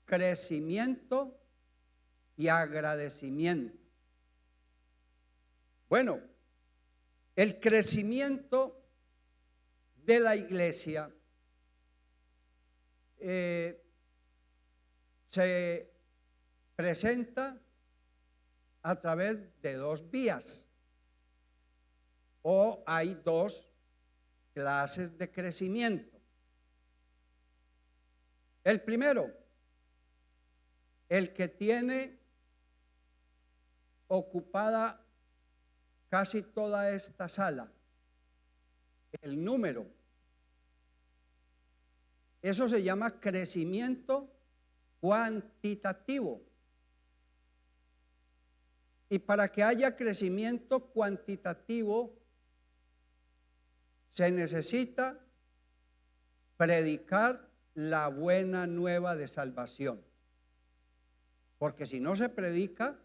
crecimiento y agradecimiento. Bueno, el crecimiento de la iglesia se presenta a través de dos vías, o hay dos clases de crecimiento. El primero, el que tiene ocupada casi toda esta sala, el número. Eso se llama crecimiento cuantitativo. Y para que haya crecimiento cuantitativo, se necesita predicar la buena nueva de salvación. Porque si no se predica,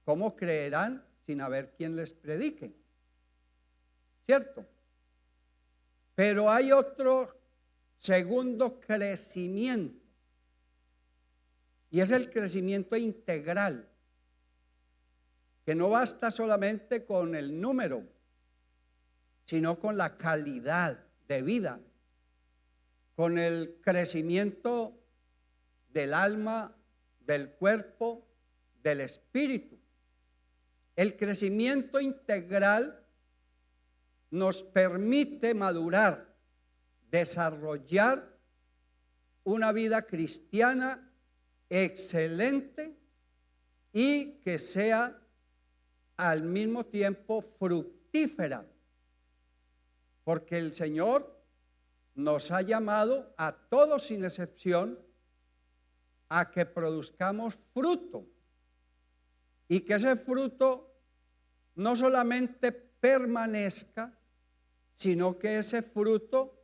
¿cómo creerán sin haber quien les predique? ¿Cierto? Pero hay otro segundo crecimiento, y es el crecimiento integral, que no basta solamente con el número, sino con la calidad de vida, con el crecimiento del alma, del cuerpo, del espíritu. El crecimiento integral nos permite madurar, desarrollar una vida cristiana excelente y que sea al mismo tiempo fructífera, porque el Señor nos ha llamado a todos sin excepción a que produzcamos fruto, y que ese fruto no solamente permanezca, sino que ese fruto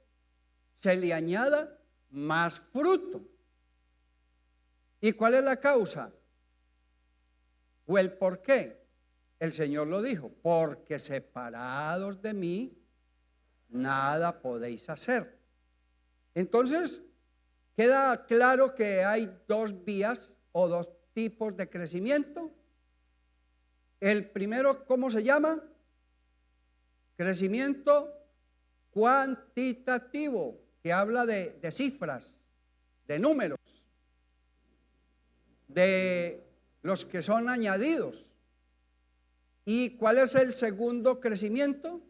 se le añada más fruto. ¿Y cuál es la causa? ¿O el por qué? El Señor lo dijo: porque separados de mí, nada podéis hacer. Entonces, queda claro que hay dos vías o dos tipos de crecimiento. El primero, ¿cómo se llama? Crecimiento cuantitativo, que habla de cifras, de números, de los que son añadidos. ¿Y cuál es el segundo crecimiento?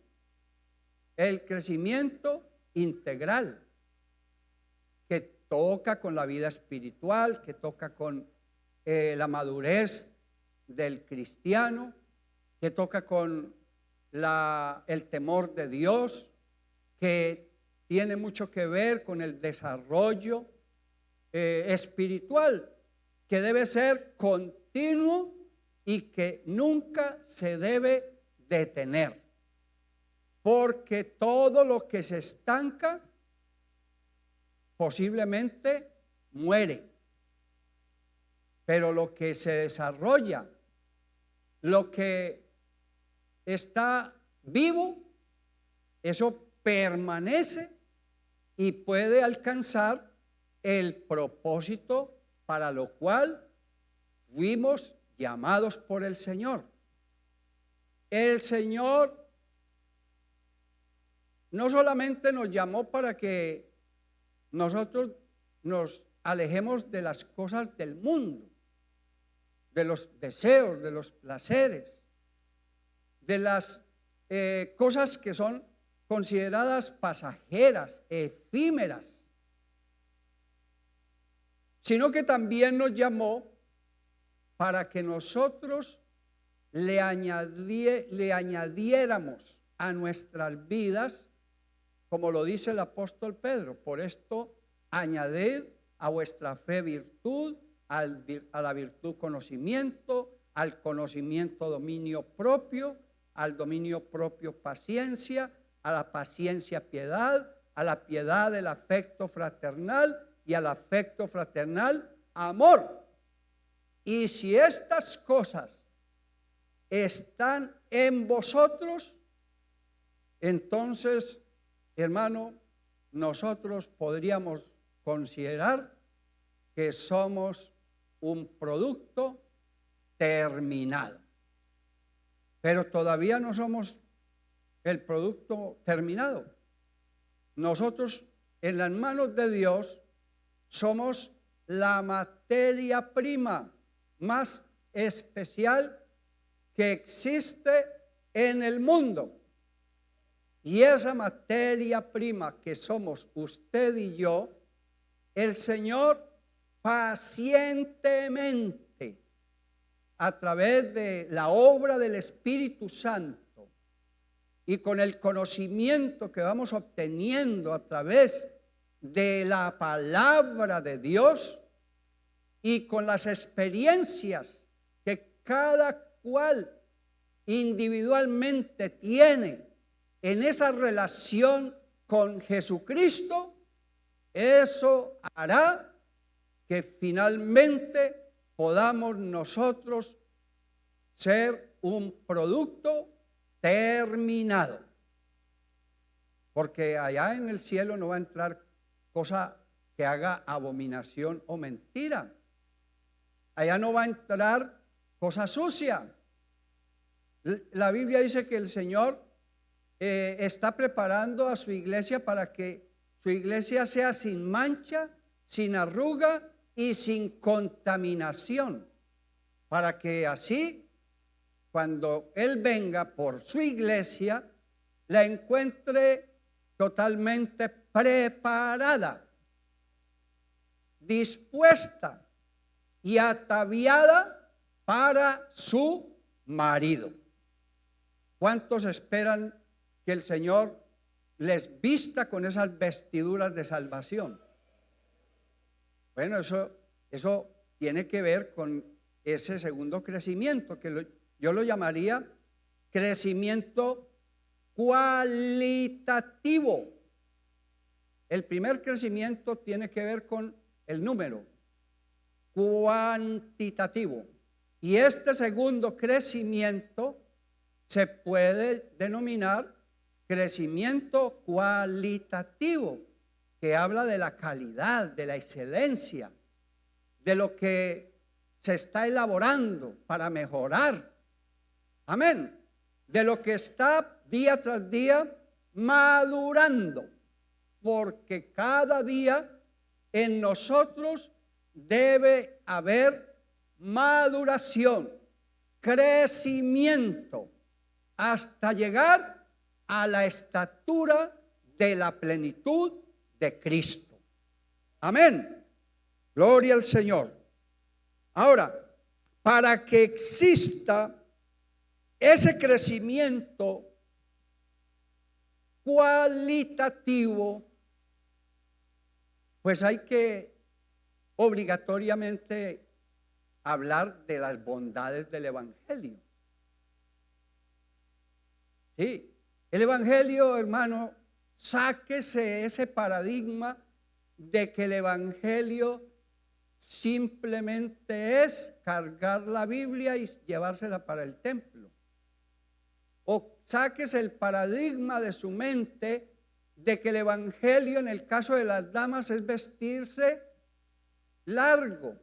El crecimiento integral, que toca con la vida espiritual, que toca con la madurez del cristiano, que toca con el temor de Dios, que tiene mucho que ver con el desarrollo espiritual, que debe ser continuo y que nunca se debe detener, porque todo lo que se estanca posiblemente muere, pero lo que se desarrolla, lo que está vivo, eso permanece y puede alcanzar el propósito para lo cual fuimos llamados por el Señor. El Señor no solamente nos llamó para que nosotros nos alejemos de las cosas del mundo, de los deseos, de los placeres, de las cosas que son consideradas pasajeras, efímeras, sino que también nos llamó para que nosotros le añadiéramos a nuestras vidas, como lo dice el apóstol Pedro: por esto añadid a vuestra fe virtud, a la virtud conocimiento, al conocimiento dominio propio, al dominio propio paciencia, a la paciencia piedad, a la piedad el afecto fraternal, y al afecto fraternal amor. Y si estas cosas están en vosotros, entonces, hermano, nosotros podríamos considerar que somos un producto terminado. Pero todavía no somos el producto terminado. Nosotros en las manos de Dios somos la materia prima más especial que existe en el mundo. Y esa materia prima que somos usted y yo, el Señor pacientemente, a través de la obra del Espíritu Santo y con el conocimiento que vamos obteniendo a través de la palabra de Dios y con las experiencias que cada cual individualmente tiene en esa relación con Jesucristo, eso hará que finalmente podamos nosotros ser un producto terminado. Porque allá en el cielo no va a entrar cosa que haga abominación o mentira. Allá no va a entrar cosa sucia. La Biblia dice que el Señor está preparando a su iglesia para que su iglesia sea sin mancha, sin arruga y sin contaminación, para que así, cuando Él venga por su iglesia, la encuentre totalmente preparada, dispuesta y ataviada para su marido. ¿Cuántos esperan que el Señor les vista con esas vestiduras de salvación? Bueno, eso tiene que ver con ese segundo crecimiento, que yo lo llamaría crecimiento cualitativo. El primer crecimiento tiene que ver con el número cuantitativo. Y este segundo crecimiento se puede denominar crecimiento cualitativo, que habla de la calidad, de la excelencia, de lo que se está elaborando para mejorar. Amén. De lo que está día tras día madurando, porque cada día en nosotros debe haber maduración, crecimiento, hasta llegar a la estatura de la plenitud de Cristo. Amén. Gloria al Señor. Ahora, para que exista ese crecimiento cualitativo, pues hay que obligatoriamente hablar de las bondades del Evangelio. Sí, el Evangelio, hermano, sáquese ese paradigma de que el Evangelio simplemente es cargar la Biblia y llevársela para el templo. O sáquese el paradigma de su mente de que el Evangelio, en el caso de las damas, es vestirse largo.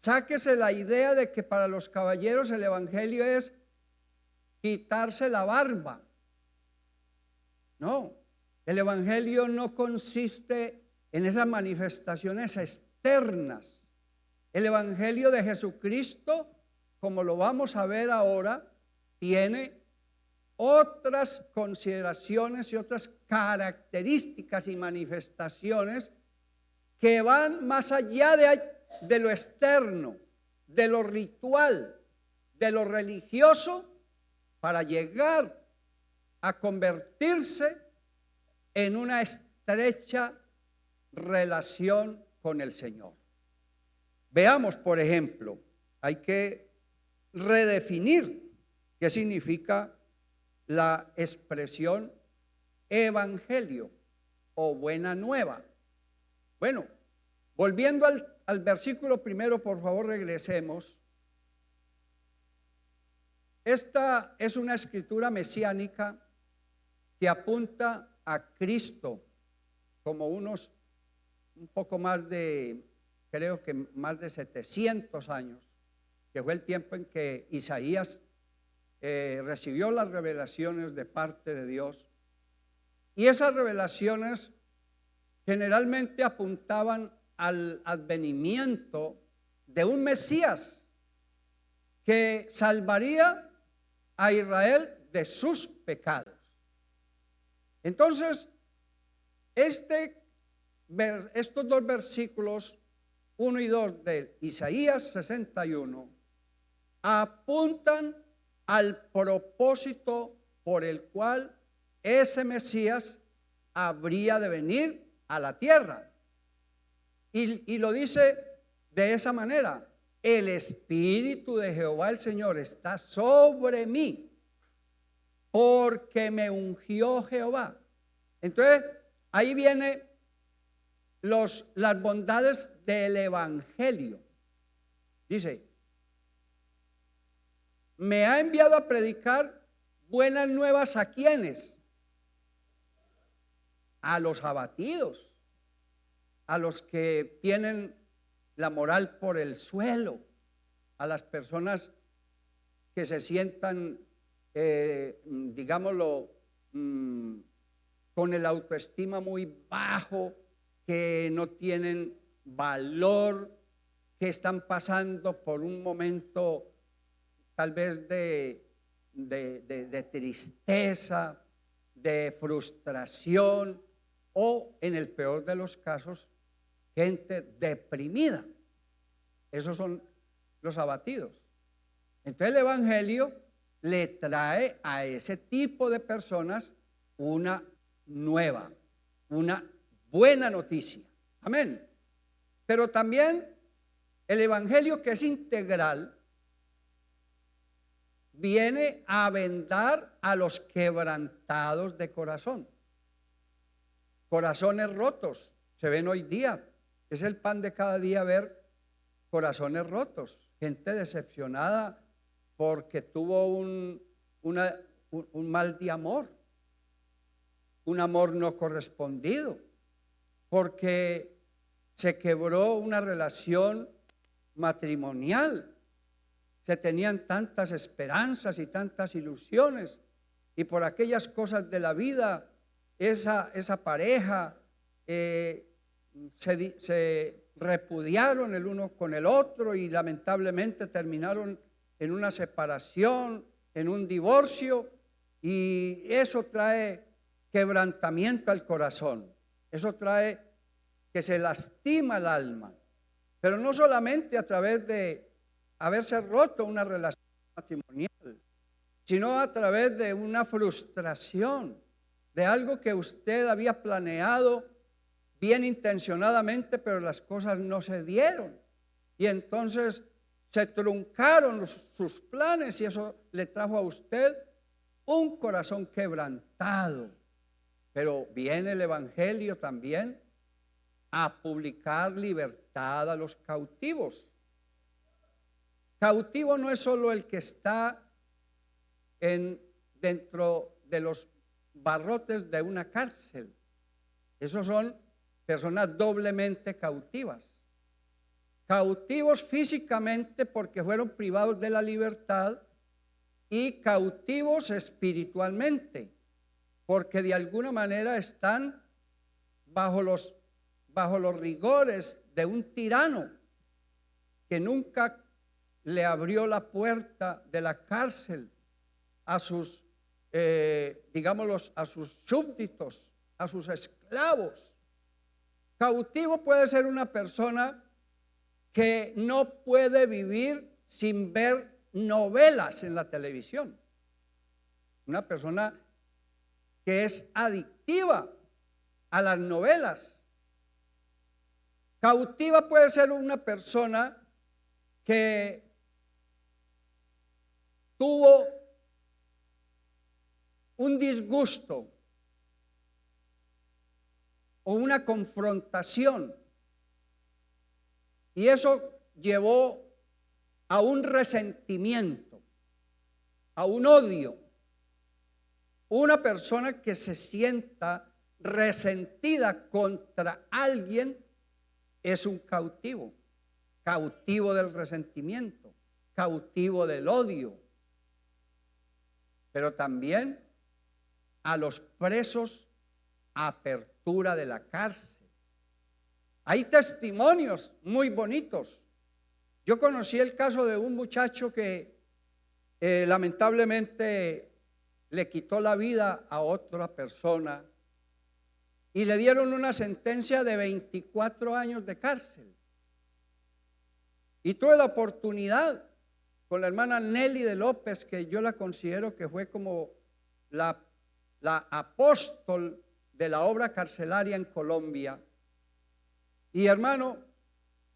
Sáquese la idea de que para los caballeros el Evangelio es quitarse la barba. No, el Evangelio no consiste en esas manifestaciones externas. El Evangelio de Jesucristo, como lo vamos a ver ahora, tiene otras consideraciones y otras características y manifestaciones que van más allá de lo externo, de lo ritual, de lo religioso, para llegar a convertirse en una estrecha relación con el Señor. Veamos, por ejemplo, hay que redefinir qué significa la expresión evangelio o buena nueva. Bueno, volviendo al versículo primero, por favor, regresemos. Esta es una escritura mesiánica que apunta a Cristo como unos un poco más de, creo que más de 700 años, que fue el tiempo en que Isaías recibió las revelaciones de parte de Dios. Y esas revelaciones generalmente apuntaban al advenimiento de un Mesías que salvaría a Israel de sus pecados. Entonces, estos dos versículos, 1 y 2 de Isaías 61, apuntan al propósito por el cual ese Mesías habría de venir a la tierra. Y lo dice de esa manera: el Espíritu de Jehová el Señor está sobre mí, porque me ungió Jehová. Entonces, ahí viene las bondades del Evangelio. Dice: me ha enviado a predicar buenas nuevas ¿a quiénes? A los abatidos, a los que tienen la moral por el suelo, a las personas que se sientan, digámoslo, con el autoestima muy bajo, que no tienen valor, que están pasando por un momento tal vez de tristeza, de frustración, o en el peor de los casos, gente deprimida. Esos son los abatidos. Entonces el Evangelio le trae a ese tipo de personas una nueva, una buena noticia. Amén. Pero también el Evangelio, que es integral, viene a vendar a los quebrantados de corazón. Corazones rotos se ven hoy día. Es el pan de cada día ver corazones rotos, gente decepcionada porque tuvo un mal de amor, un amor no correspondido, porque se quebró una relación matrimonial. Se tenían tantas esperanzas y tantas ilusiones, y por aquellas cosas de la vida, esa pareja se repudiaron el uno con el otro y lamentablemente terminaron en una separación, en un divorcio, y eso trae quebrantamiento al corazón. Eso trae que se lastima el alma, pero no solamente a través de haberse roto una relación matrimonial, sino a través de una frustración, de algo que usted había planeado bien intencionadamente, pero las cosas no se dieron. Y entonces se truncaron sus planes, y eso le trajo a usted un corazón quebrantado. Pero viene el Evangelio también a publicar libertad a los cautivos. Cautivo no es solo el que está dentro de los barrotes de una cárcel. Esos son personas doblemente cautivas. Cautivos físicamente porque fueron privados de la libertad, y cautivos espiritualmente porque de alguna manera están bajo los rigores de un tirano que nunca le abrió la puerta de la cárcel a sus, a sus súbditos, a sus esclavos. Cautivo puede ser una persona que no puede vivir sin ver novelas en la televisión. Una persona que es adictiva a las novelas. Cautiva puede ser una persona que tuvo un disgusto o una confrontación, y eso llevó a un resentimiento, a un odio. Una persona que se sienta resentida contra alguien es un cautivo, cautivo del resentimiento, cautivo del odio, pero también a los presos apertura de la cárcel. Hay testimonios muy bonitos. Yo conocí el caso de un muchacho que lamentablemente le quitó la vida a otra persona y le dieron una sentencia de 24 años de cárcel. Y tuve la oportunidad con la hermana Nelly de López, que yo la considero que fue como la apóstol de la obra carcelaria en Colombia. Y hermano,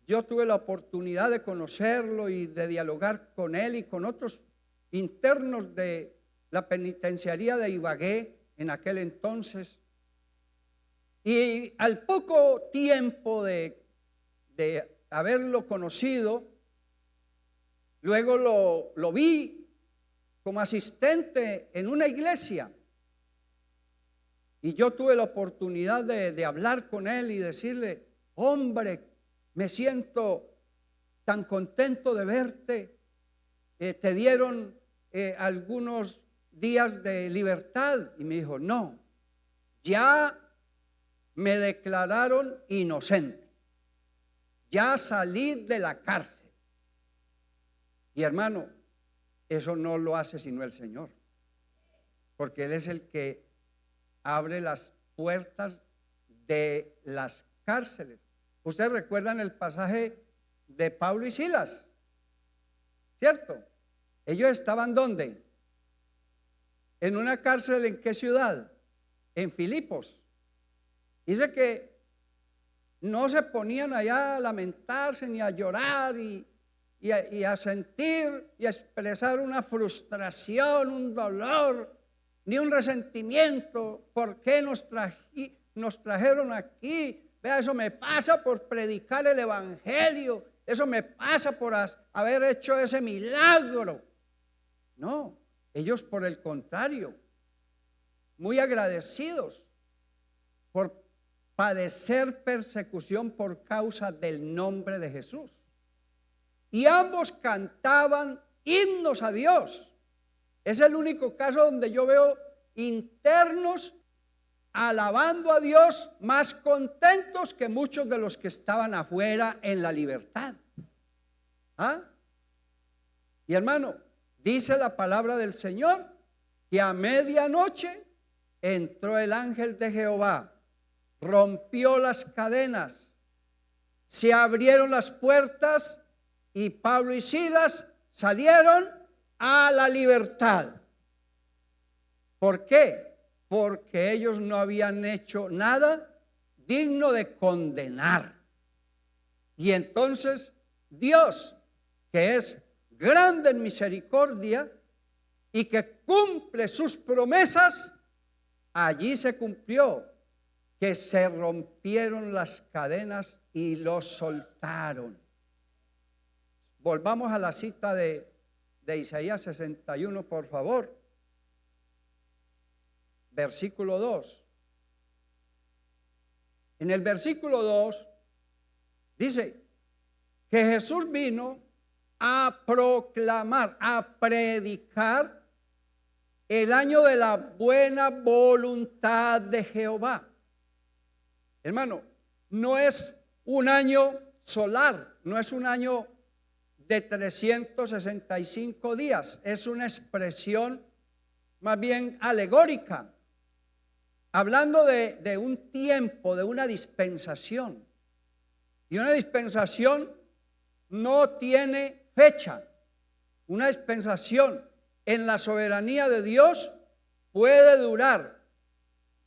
yo tuve la oportunidad de conocerlo y de dialogar con él y con otros internos de la penitenciaría de Ibagué en aquel entonces. Y al poco tiempo de haberlo conocido, luego lo vi como asistente en una iglesia. Y yo tuve la oportunidad de hablar con él y decirle: hombre, me siento tan contento de verte. Te dieron algunos días de libertad. Y me dijo: no, ya me declararon inocente. Ya salí de la cárcel. Y hermano, eso no lo hace sino el Señor, porque Él es el que abre las puertas de las cárceles. Ustedes recuerdan el pasaje de Pablo y Silas, ¿cierto? Ellos estaban ¿dónde? En una cárcel. ¿En qué ciudad? En Filipos. Dice que no se ponían allá a lamentarse ni a llorar y a sentir y a expresar una frustración, un dolor, ni un resentimiento. ¿Por qué nos trajeron aquí? Vea, eso me pasa por predicar el evangelio, eso me pasa por haber hecho ese milagro. No, ellos por el contrario, muy agradecidos por padecer persecución por causa del nombre de Jesús. Y ambos cantaban himnos a Dios. Es el único caso donde yo veo internos alabando a Dios más contentos que muchos de los que estaban afuera en la libertad. ¿Ah? Y hermano, dice la palabra del Señor que a medianoche entró el ángel de Jehová, rompió las cadenas, se abrieron las puertas y Pablo y Silas salieron a la libertad. ¿Por qué? Porque ellos no habían hecho nada digno de condenar. Y entonces Dios, que es grande en misericordia y que cumple sus promesas, allí se cumplió, que se rompieron las cadenas y los soltaron. Volvamos a la cita de Isaías 61, por favor. Versículo 2. En el versículo 2 dice que Jesús vino a proclamar, a predicar el año de la buena voluntad de Jehová. Hermano, no es un año solar, no es un año de 365 días, es una expresión más bien alegórica, hablando de un tiempo, de una dispensación. Y una dispensación no tiene fecha. Una dispensación en la soberanía de Dios puede durar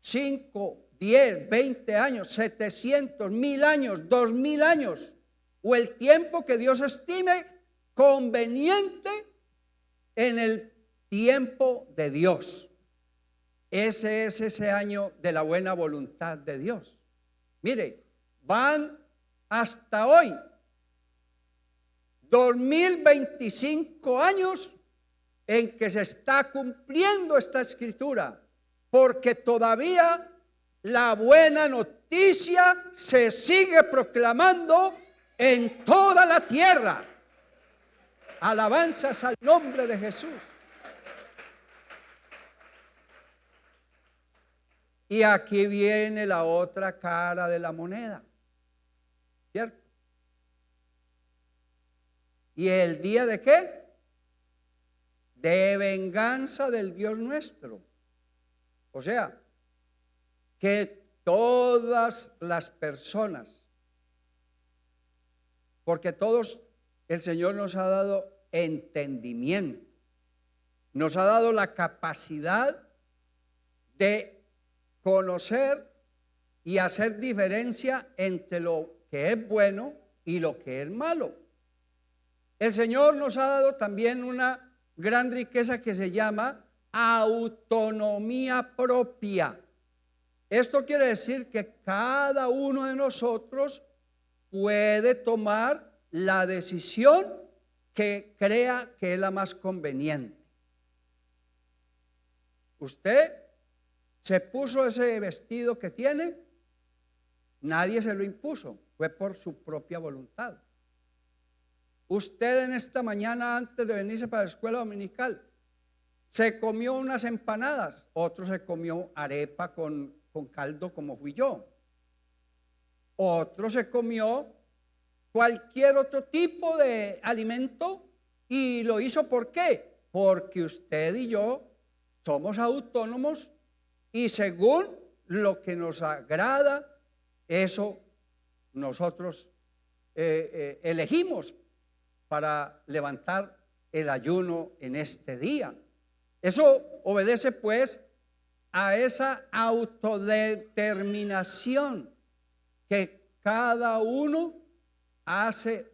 5, 10, 20 años, 700, 1000 años, 2000 años, o el tiempo que Dios estime conveniente en el tiempo de Dios. Ese es ese año de la buena voluntad de Dios. Mire, van hasta hoy 2025 años en que se está cumpliendo esta escritura, porque todavía la buena noticia justicia se sigue proclamando en toda la tierra. Alabanzas al nombre de Jesús. Y aquí viene la otra cara de la moneda, ¿cierto? ¿Y el día de qué? De venganza del Dios nuestro. O sea, que todas las personas, porque todos el Señor nos ha dado entendimiento, nos ha dado la capacidad de conocer y hacer diferencia entre lo que es bueno y lo que es malo. El Señor nos ha dado también una gran riqueza que se llama autonomía propia. Esto quiere decir que cada uno de nosotros puede tomar la decisión que crea que es la más conveniente. Usted se puso ese vestido que tiene, nadie se lo impuso, fue por su propia voluntad. Usted en esta mañana, antes de venirse para la escuela dominical, se comió unas empanadas, otro se comió arepa con caldo como fui yo. Otro se comió cualquier otro tipo de alimento y lo hizo ¿por qué? Porque usted y yo somos autónomos y según lo que nos agrada, eso nosotros elegimos para levantar el ayuno en este día. Eso obedece pues a esa autodeterminación que cada uno hace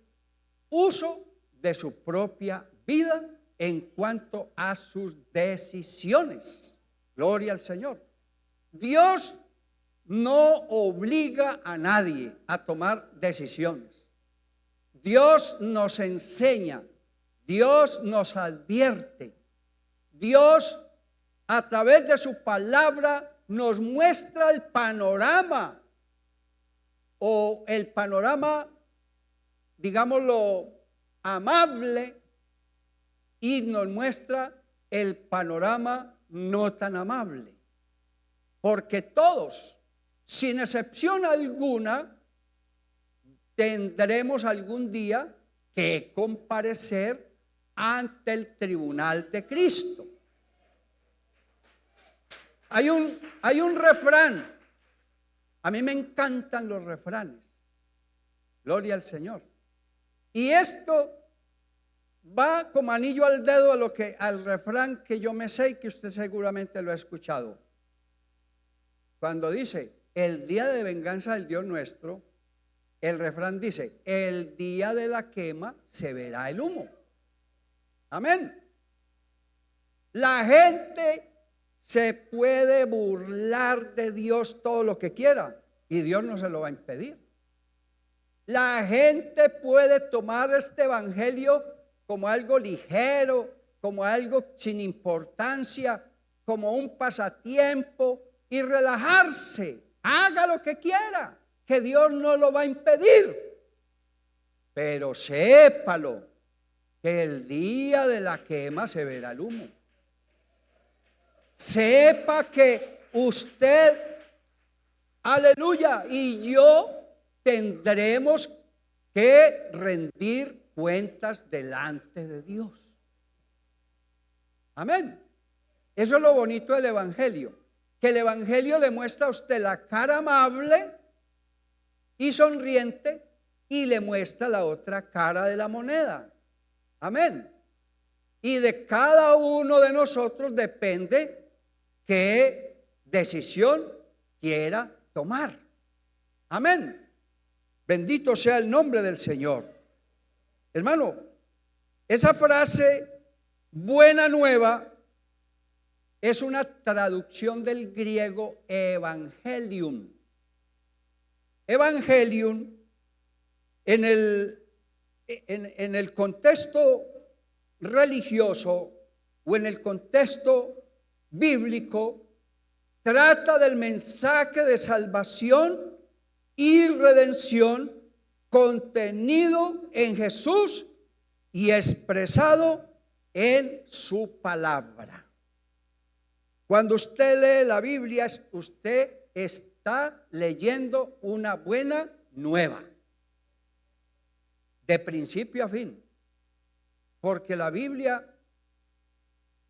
uso de su propia vida en cuanto a sus decisiones. Gloria al Señor. Dios no obliga a nadie a tomar decisiones. Dios nos enseña, Dios nos advierte, Dios a través de su palabra nos muestra el panorama o el panorama, digámoslo, amable y nos muestra el panorama no tan amable. Porque todos, sin excepción alguna, tendremos algún día que comparecer ante el tribunal de Cristo. Hay un refrán. A mí me encantan los refranes. Gloria al Señor. Y esto va como anillo al dedo al refrán que yo me sé y que usted seguramente lo ha escuchado. Cuando dice, el día de venganza del Dios nuestro, el refrán dice, el día de la quema se verá el humo. Amén. La gente se puede burlar de Dios todo lo que quiera y Dios no se lo va a impedir. La gente puede tomar este evangelio como algo ligero, como algo sin importancia, como un pasatiempo y relajarse. Haga lo que quiera, que Dios no lo va a impedir. Pero sépalo, que el día de la quema se verá el humo. Sepa que usted, aleluya, y yo tendremos que rendir cuentas delante de Dios. Amén. Eso es lo bonito del evangelio, que el evangelio le muestra a usted la cara amable y sonriente y le muestra la otra cara de la moneda. Amén. Y de cada uno de nosotros depende qué decisión quiera tomar. Amén. Bendito sea el nombre del Señor. Hermano, esa frase buena nueva es una traducción del griego evangelium. Evangelium en el contexto religioso o en el contexto bíblico trata del mensaje de salvación y redención contenido en Jesús y expresado en su palabra. Cuando usted lee la Biblia, usted está leyendo una buena nueva, de principio a fin, porque la Biblia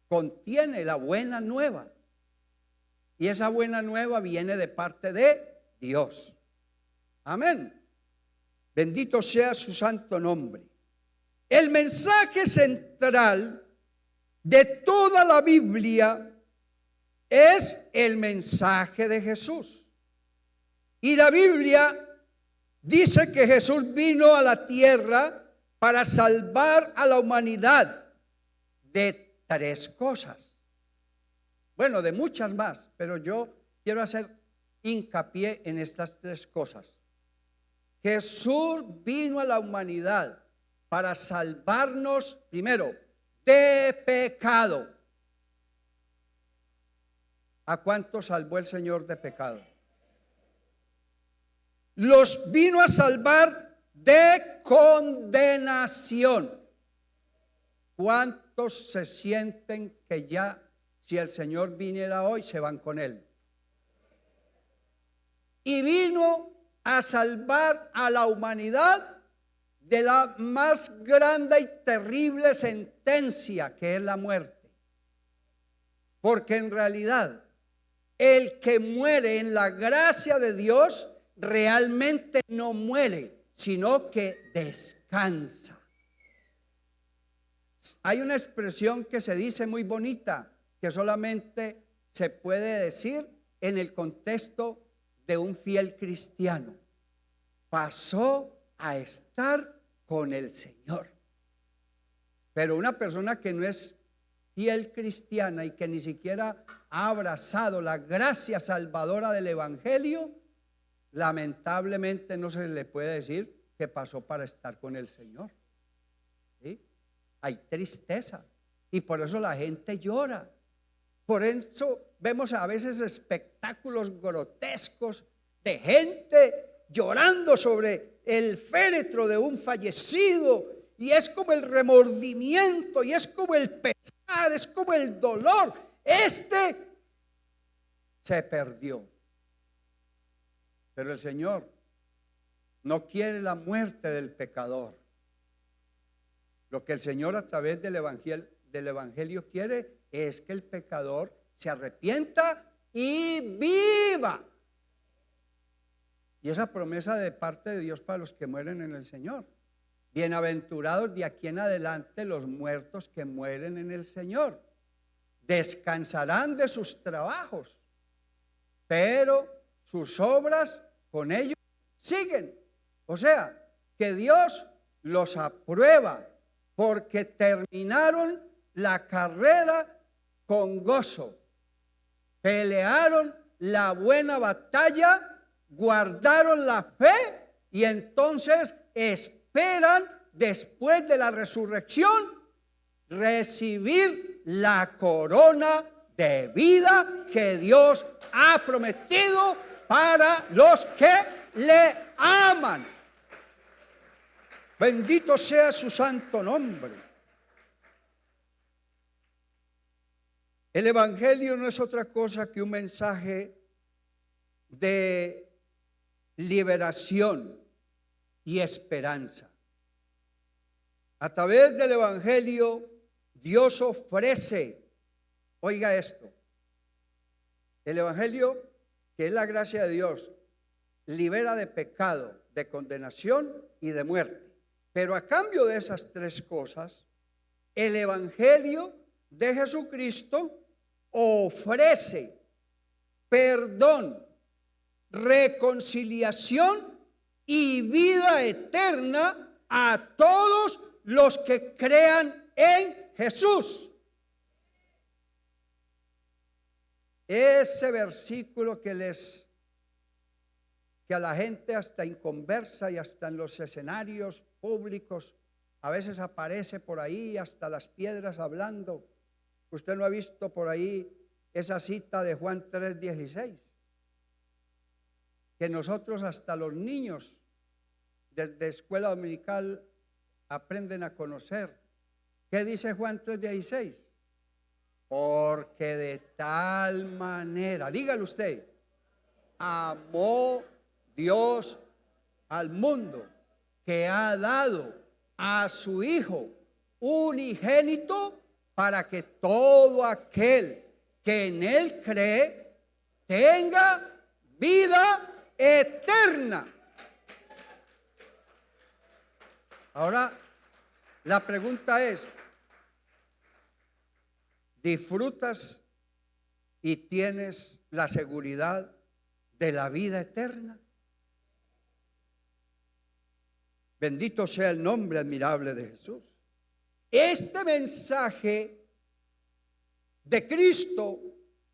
contiene la buena nueva, y esa buena nueva viene de parte de Dios. Amén. Bendito sea su santo nombre. El mensaje central de toda la Biblia es el mensaje de Jesús. Y la Biblia dice que Jesús vino a la tierra para salvar a la humanidad de tres cosas. Bueno, de muchas más, pero yo quiero hacer hincapié en estas tres cosas. Jesús vino a la humanidad para salvarnos, primero, de pecado. ¿A cuántos salvó el Señor de pecado? Los vino a salvar de condenación. ¿Cuántos se sienten que ya, si el Señor viniera hoy, se van con Él? Y vino a salvar a la humanidad de la más grande y terrible sentencia, que es la muerte. Porque en realidad, el que muere en la gracia de Dios realmente no muere, sino que descansa. Hay una expresión que se dice muy bonita, que solamente se puede decir en el contexto de un fiel cristiano. Pasó a estar con el Señor. Pero una persona que no es fiel cristiana y que ni siquiera ha abrazado la gracia salvadora del Evangelio, lamentablemente no se le puede decir que pasó para estar con el Señor. ¿Sí? Hay tristeza y por eso la gente llora. Por eso vemos a veces espectáculos grotescos de gente llorando sobre el féretro de un fallecido, y es como el remordimiento, y es como el pesar, es como el dolor. Se perdió. Pero el Señor no quiere la muerte del pecador. Lo que el Señor a través del Evangelio quiere es que el pecador se arrepienta y viva. Y esa promesa de parte de Dios para los que mueren en el Señor. Bienaventurados de aquí en adelante los muertos que mueren en el Señor. Descansarán de sus trabajos, pero sus obras con ellos siguen. O sea, que Dios los aprueba porque terminaron la carrera con gozo. Pelearon la buena batalla, guardaron la fe y entonces esperan, después de la resurrección, recibir la corona de vida que Dios ha prometido para los que le aman. Bendito sea su santo nombre. El Evangelio no es otra cosa que un mensaje de liberación y esperanza. A través del Evangelio, Dios ofrece, oiga esto, el Evangelio, que es la gracia de Dios, libera de pecado, de condenación y de muerte. Pero a cambio de esas tres cosas, el Evangelio de Jesucristo ofrece perdón, reconciliación y vida eterna a todos los que crean en Jesús. Ese versículo que a la gente hasta inconversa y hasta en los escenarios públicos a veces aparece por ahí, hasta las piedras hablando. Usted no ha visto por ahí esa cita de Juan 3:16, que nosotros hasta los niños desde escuela dominical aprenden a conocer. ¿Qué dice Juan 3:16? Porque de tal manera, dígalo usted, amó Dios al mundo que ha dado a su Hijo unigénito para que todo aquel que en Él cree tenga vida eterna. Ahora, la pregunta es, ¿disfrutas y tienes la seguridad de la vida eterna? Bendito sea el nombre admirable de Jesús. Este mensaje de Cristo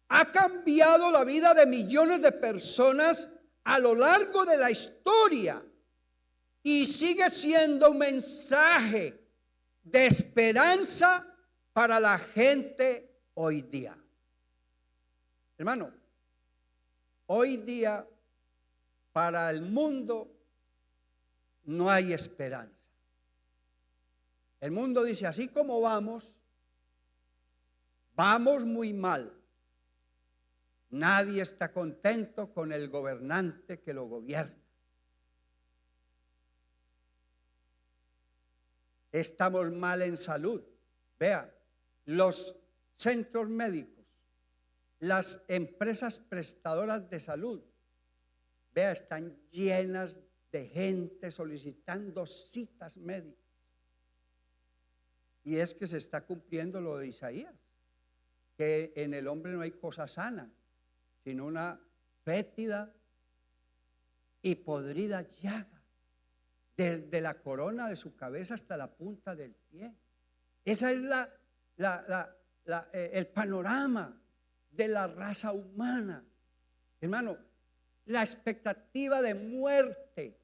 ha cambiado la vida de millones de personas a lo largo de la historia y sigue siendo un mensaje de esperanza para la gente hoy día. Hermano, hoy día para el mundo no hay esperanza. El mundo dice, así como vamos muy mal. Nadie está contento con el gobernante que lo gobierna. Estamos mal en salud. Vea, los centros médicos, las empresas prestadoras de salud, vea, están llenas de gente solicitando citas médicas. Y es que se está cumpliendo lo de Isaías, que en el hombre no hay cosa sana, sino una fétida y podrida llaga, desde la corona de su cabeza hasta la punta del pie. Esa es el panorama de la raza humana. Hermano, la expectativa de muerte,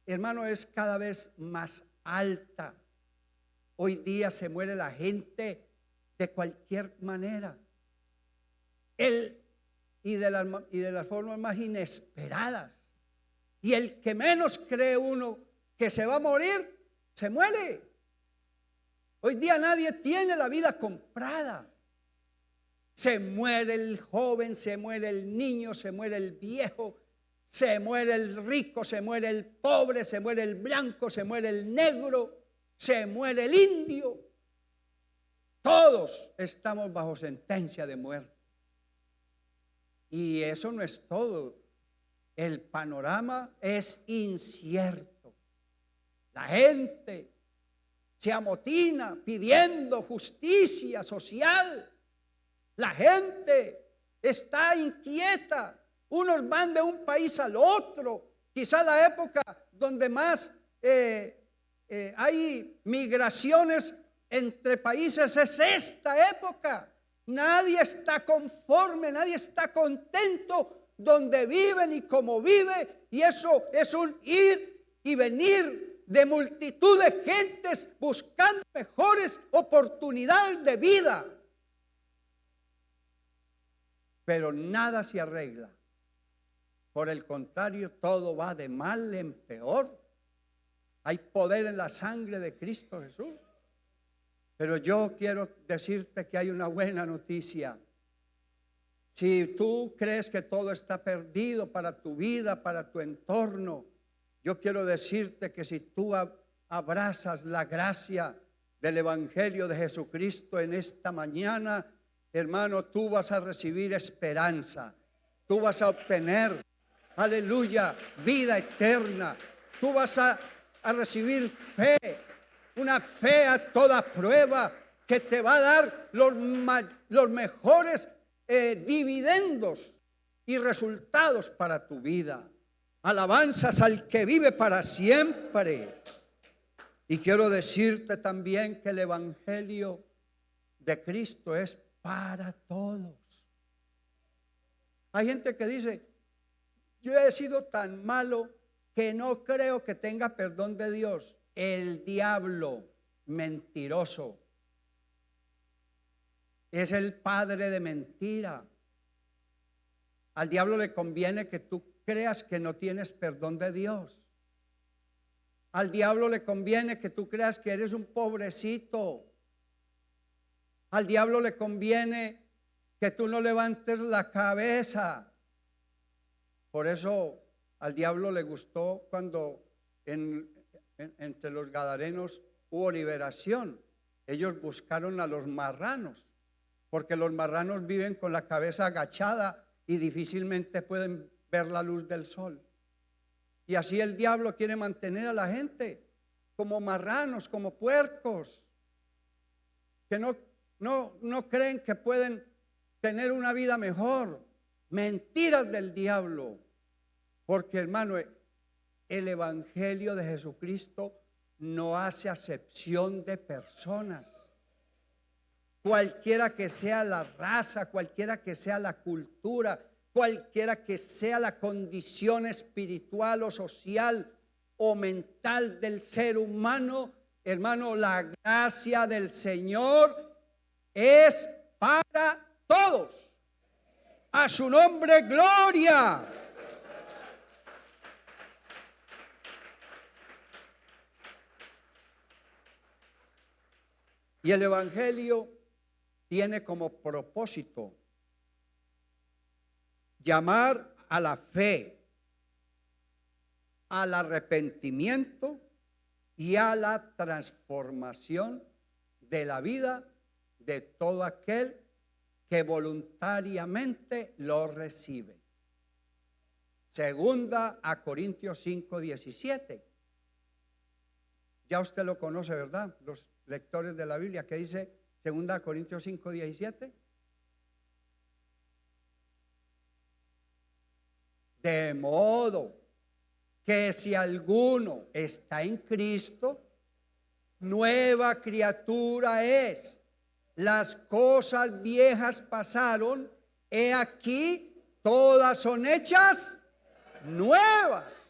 hermano, es cada vez más alta. Hoy día se muere la gente de cualquier manera. Y de las formas más inesperadas. Y el que menos cree uno que se va a morir, se muere. Hoy día nadie tiene la vida comprada. Se muere el joven, se muere el niño, se muere el viejo, se muere el rico, se muere el pobre, se muere el blanco, se muere el negro, se muere el indio. Todos estamos bajo sentencia de muerte. Y eso no es todo. El panorama es incierto. La gente se amotina pidiendo justicia social. La gente está inquieta. Unos van de un país al otro. Quizá la época donde más hay migraciones entre países es esta época. Nadie está conforme, nadie está contento donde viven y cómo vive. Y eso es un ir y venir de multitud de gentes buscando mejores oportunidades de vida. Pero nada se arregla. Por el contrario, todo va de mal en peor. Hay poder en la sangre de Cristo Jesús. Pero yo quiero decirte que hay una buena noticia. Si tú crees que todo está perdido para tu vida, para tu entorno, yo quiero decirte que si tú abrazas la gracia del Evangelio de Jesucristo en esta mañana, hermano, tú vas a recibir esperanza. Tú vas a obtener, aleluya, vida eterna. Tú vas a recibir fe. Una fe a toda prueba que te va a dar los mejores dividendos y resultados para tu vida. Alabanzas al que vive para siempre. Y quiero decirte también que el Evangelio de Cristo es para todos. Hay gente que dice, yo he sido tan malo que no creo que tenga perdón de Dios. El diablo mentiroso es el padre de mentira. Al diablo le conviene que tú creas que no tienes perdón de Dios. Al diablo le conviene que tú creas que eres un pobrecito. Al diablo le conviene que tú no levantes la cabeza. Por eso al diablo le gustó cuando entre los gadarenos hubo liberación. Ellos buscaron a los marranos, porque los marranos viven con la cabeza agachada y difícilmente pueden ver la luz del sol. Y así el diablo quiere mantener a la gente como marranos, como puercos, que no creen que pueden tener una vida mejor. Mentiras del diablo. Porque, hermano, el evangelio de Jesucristo no hace acepción de personas. Cualquiera que sea la raza, cualquiera que sea la cultura, cualquiera que sea la condición espiritual o social o mental del ser humano, hermano, la gracia del Señor es para todos. A su nombre, gloria. Y el evangelio tiene como propósito llamar a la fe, al arrepentimiento y a la transformación de la vida de todo aquel que voluntariamente lo recibe. Segunda a Corintios 5:17. Ya usted lo conoce, ¿verdad? Los lectores de la Biblia, que dice segunda a Corintios 5:17. De modo que si alguno está en Cristo, nueva criatura es. Las cosas viejas pasaron, he aquí, todas son hechas nuevas.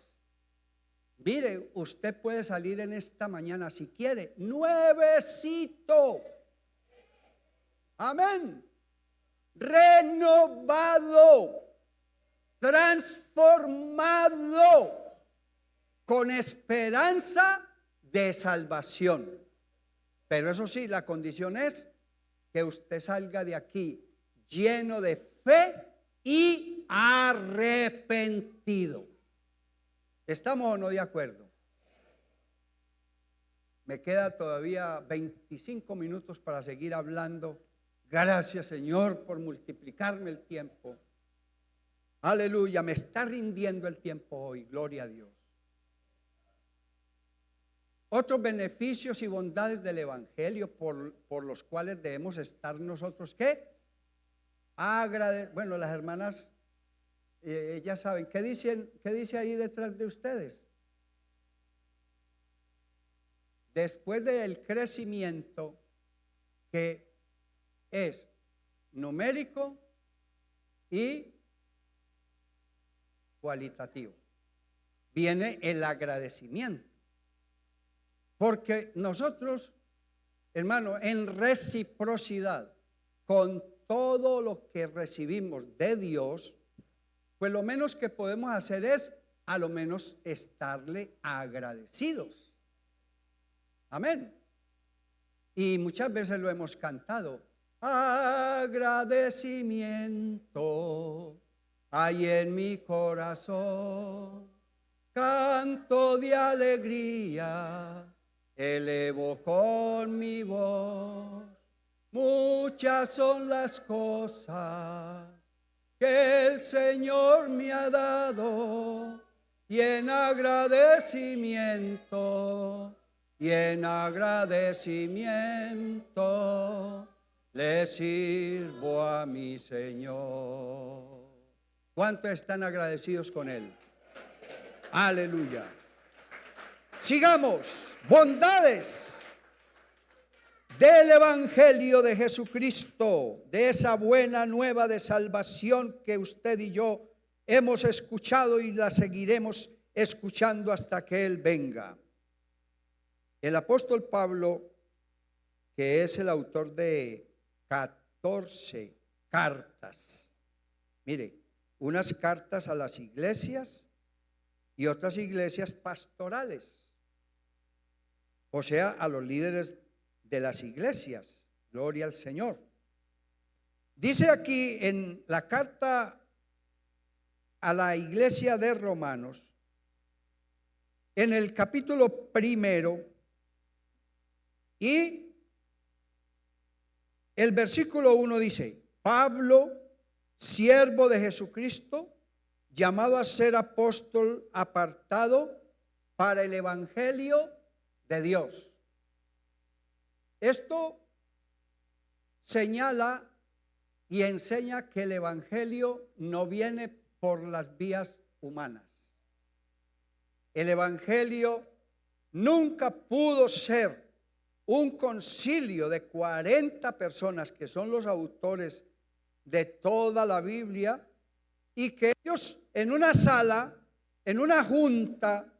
Mire, usted puede salir en esta mañana si quiere, nuevecito. Amén. Renovado, transformado, con esperanza de salvación. Pero eso sí, la condición es que usted salga de aquí lleno de fe y arrepentido. ¿Estamos o no de acuerdo? Me queda todavía 25 minutos para seguir hablando. Gracias, Señor, por multiplicarme el tiempo. Aleluya, me está rindiendo el tiempo hoy, gloria a Dios. Otros beneficios y bondades del evangelio por los cuales debemos estar nosotros, ¿qué? Bueno, las hermanas ya saben, ¿qué dice ahí detrás de ustedes? Después del crecimiento, que es numérico y cualitativo, viene el agradecimiento. Porque nosotros, hermano, en reciprocidad con todo lo que recibimos de Dios, pues lo menos que podemos hacer es a lo menos estarle agradecidos. Amén. Y muchas veces lo hemos cantado. Agradecimiento hay en mi corazón, canto de alegría, elevo con mi voz. Muchas son las cosas que el Señor me ha dado, y en agradecimiento le sirvo a mi Señor. ¿Cuántos están agradecidos con Él? Aleluya. Sigamos. Bondades del evangelio de Jesucristo, de esa buena nueva de salvación que usted y yo hemos escuchado y la seguiremos escuchando hasta que Él venga. El apóstol Pablo, que es el autor de 14 cartas, mire, unas cartas a las iglesias y otras iglesias pastorales, o sea, a los líderes de las iglesias. Gloria al Señor. Dice aquí en la carta a la iglesia de Romanos, en el capítulo 1 y el versículo 1 dice: Pablo, siervo de Jesucristo, llamado a ser apóstol, apartado para el evangelio de Dios. Esto señala y enseña que el evangelio no viene por las vías humanas. El evangelio nunca pudo ser un concilio de 40 personas que son los autores de toda la Biblia, y que ellos en una sala, en una junta,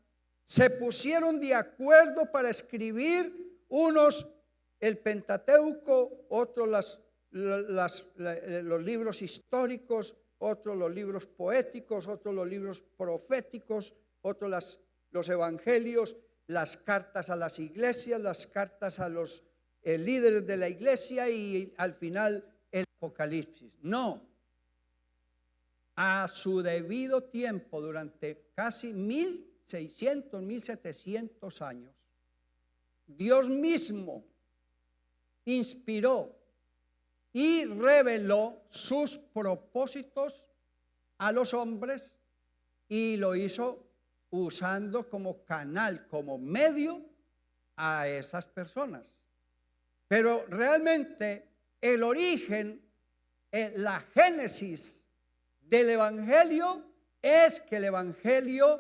se pusieron de acuerdo para escribir unos el Pentateuco, otros los libros históricos, otros los libros poéticos, otros los libros proféticos, otros los evangelios, las cartas a las iglesias, las cartas a los líderes de la iglesia y al final el Apocalipsis. No. A su debido tiempo, durante casi 1600, 1700 años, Dios mismo inspiró y reveló sus propósitos a los hombres y lo hizo usando como canal, como medio a esas personas. Pero realmente el origen, la génesis del evangelio es que el evangelio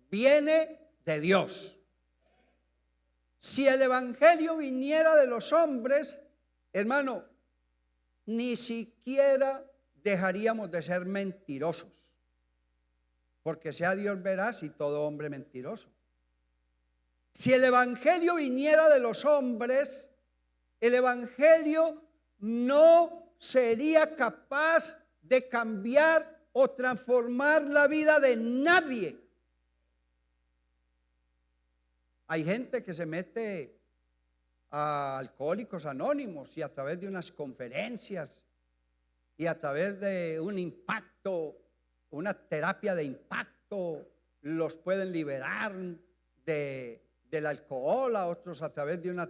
viene de Dios. Si el evangelio viniera de los hombres, hermano, ni siquiera dejaríamos de ser mentirosos, porque sea Dios veraz y todo hombre mentiroso. Si el evangelio viniera de los hombres, el evangelio no sería capaz de cambiar o transformar la vida de nadie. Hay gente que se mete a Alcohólicos Anónimos y a través de unas conferencias y a través de un impacto, una terapia de impacto, los pueden liberar del alcohol. A otros a través de una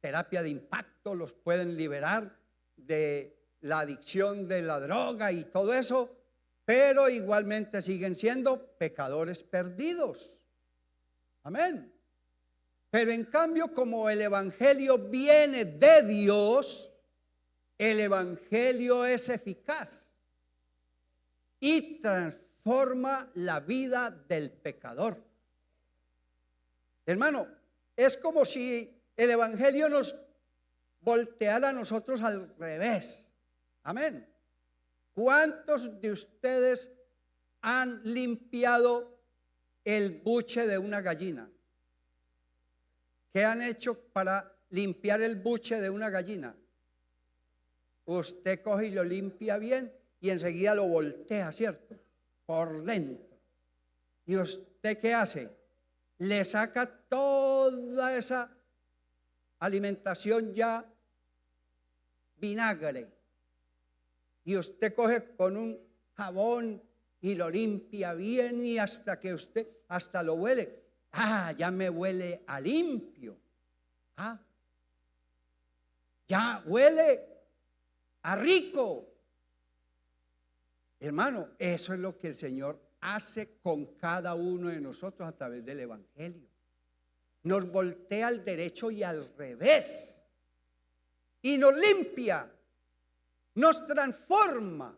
terapia de impacto los pueden liberar de la adicción de la droga y todo eso, pero igualmente siguen siendo pecadores perdidos. Amén. Pero en cambio, como el evangelio viene de Dios, el evangelio es eficaz y transforma la vida del pecador. Hermano, es como si el evangelio nos volteara a nosotros al revés. Amén. ¿Cuántos de ustedes han limpiado el buche de una gallina? ¿Qué han hecho para limpiar el buche de una gallina? Usted coge y lo limpia bien y enseguida lo voltea, ¿cierto? Por dentro. ¿Y usted qué hace? Le saca toda esa alimentación ya vinagre. Y usted coge con un jabón y lo limpia bien y hasta que usted, hasta lo huele. Ah, ya me huele a limpio. Ah, ya huele a rico. Hermano, eso es lo que el Señor hace con cada uno de nosotros a través del evangelio. Nos voltea al derecho y al revés. Y nos limpia. Nos transforma.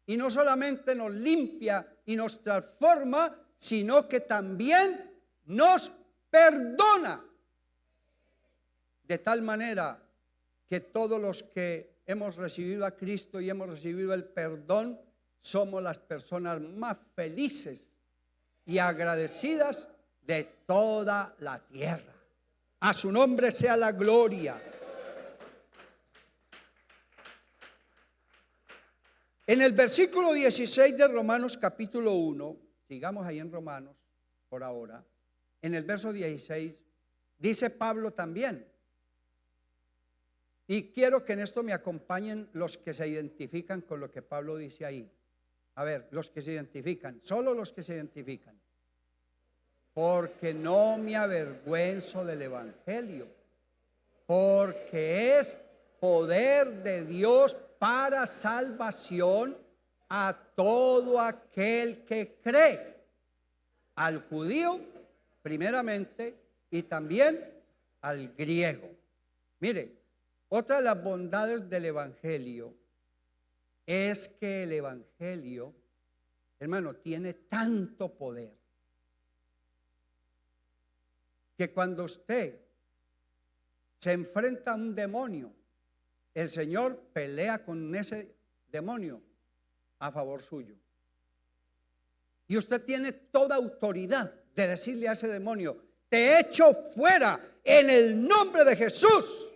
Y no solamente nos limpia y nos transforma, sino que también nos perdona. De tal manera que todos los que hemos recibido a Cristo y hemos recibido el perdón, somos las personas más felices y agradecidas de toda la tierra. A su nombre sea la gloria. En el versículo 16 de Romanos capítulo 1, sigamos ahí en Romanos por ahora, en el verso 16, dice Pablo también, y quiero que en esto me acompañen los que se identifican con lo que Pablo dice ahí. A ver, los que se identifican, solo los que se identifican. Porque no me avergüenzo del evangelio, porque es poder de Dios para salvación a todo aquel que cree, al judío primeramente y también al griego. Mire, otra de las bondades del evangelio es que el evangelio, hermano, tiene tanto poder que cuando usted se enfrenta a un demonio, el Señor pelea con ese demonio a favor suyo. Y usted tiene toda autoridad de decirle a ese demonio: te echo fuera en el nombre de Jesús.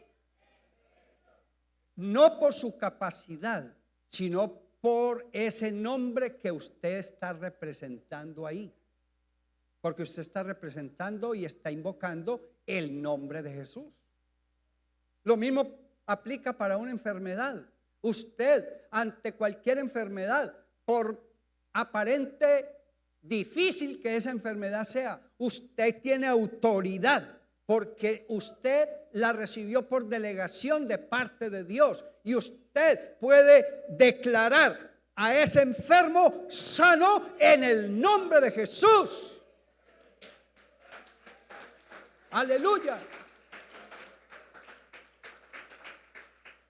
No por su capacidad, sino por ese nombre que usted está representando ahí. Porque usted está representando y está invocando el nombre de Jesús. Lo mismo aplica para una enfermedad. Usted, ante cualquier enfermedad, por aparente difícil que esa enfermedad sea, usted tiene autoridad, porque usted la recibió por delegación de parte de Dios, y usted puede declarar a ese enfermo sano en el nombre de Jesús. Aleluya.